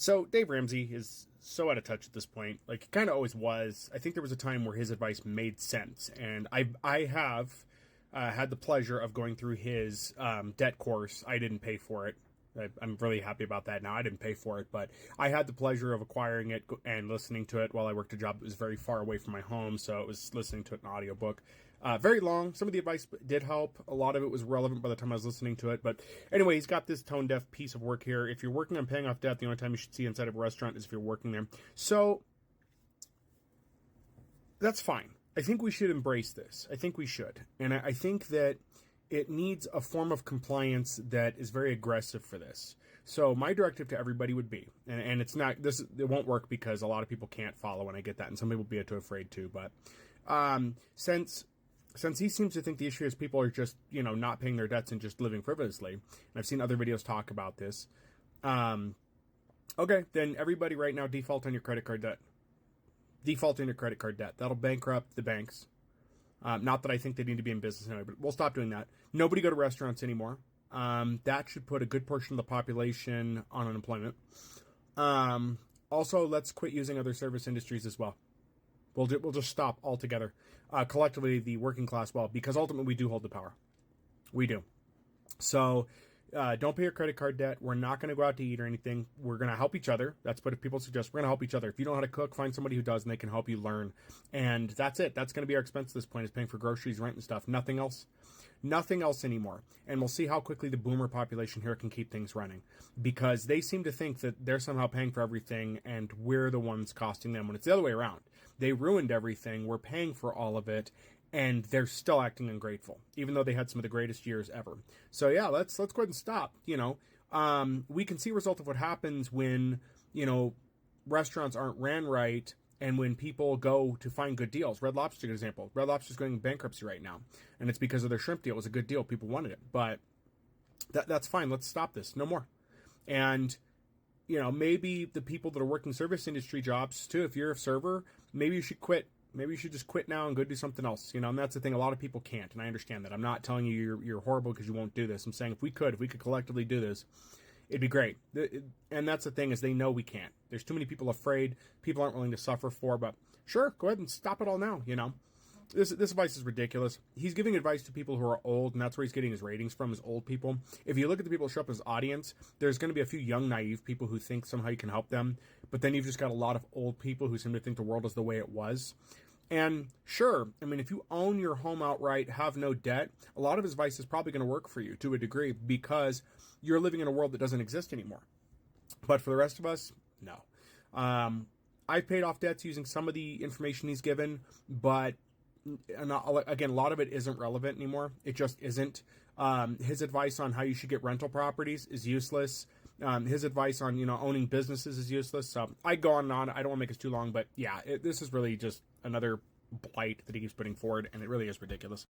So Dave Ramsey is so out of touch at this point. Like, he kind of always was. I think there was a time where his advice made sense, and I have had the pleasure of going through his debt course. I didn't pay for it. I'm really happy about that now. I didn't pay for it, but I had the pleasure of acquiring it and listening to it while I worked a job that was very far away from my home, so it was listening to it in an audiobook. Very long. Some of the advice did help. A lot of it was relevant by the time I was listening to it. But anyway, he's got this tone-deaf piece of work here. If you're working on paying off debt, the only time you should see inside of a restaurant is if you're working there. So that's fine. I think we should embrace this. I think we should. And I think that it needs a form of compliance that is very aggressive for this. So my directive to everybody would be, and it's not, it won't work because a lot of people can't follow, and I get that, and some people will be too afraid to, but since he seems to think the issue is people are just, not paying their debts and just living frivolously, and I've seen other videos talk about this, okay, then everybody right now default on your credit card debt. Default on your credit card debt. That'll bankrupt the banks. Not that I think they need to be in business anyway, but we'll stop doing that. Nobody go to restaurants anymore. That should put a good portion of the population on unemployment. Also, let's quit using other service industries as well. We'll just stop altogether. Collectively, the working class will, because ultimately we do hold the power. We do. So don't pay your credit card debt. We're not going to go out to eat or anything. We're going to help each other. That's what people suggest. We're going to help each other. If you don't know how to cook, find somebody who does, and they can help you learn. And that's it. That's going to be our expense at this point, is paying for groceries, rent, and stuff. Nothing else. Nothing else anymore. And we'll see how quickly the boomer population here can keep things running. Because they seem to think that they're somehow paying for everything, and we're the ones costing them, when it's the other way around. They ruined everything. We're paying for all of it. And they're still acting ungrateful, even though they had some of the greatest years ever. So yeah, let's go ahead and stop. We can see a result of what happens when, restaurants aren't ran right, and when people go to find good deals. Red Lobster, good example. Red Lobster's going bankruptcy right now, and it's because of their shrimp deal. It was a good deal. People wanted it, but that's fine. Let's stop this. No more. And maybe the people that are working service industry jobs too, if you're a server, maybe you should quit. Maybe you should just quit now and go do something else, and that's the thing. A lot of people can't, and I understand that. I'm not telling you you're horrible because you won't do this. I'm saying if we could collectively do this, it'd be great. And that's the thing, is they know we can't. There's too many people afraid. People aren't willing to suffer for, but sure, go ahead and stop it all now, This advice is ridiculous. He's giving advice to people who are old, and that's where he's getting his ratings from, is old people. If you look at the people who show up as audience, there's going to be a few young, naive people who think somehow you can help them, but then you've just got a lot of old people who seem to think the world is the way it was. And sure, if you own your home outright, have no debt, a lot of his advice is probably going to work for you to a degree, because you're living in a world that doesn't exist anymore. But for the rest of us, no. I've paid off debts using some of the information he's given, but again, a lot of it isn't relevant anymore. It just isn't. His advice on how you should get rental properties is useless. His advice on, owning businesses is useless. So I go on and on. I don't want to make this too long, but yeah, this is really just another blight that he keeps putting forward, and it really is ridiculous.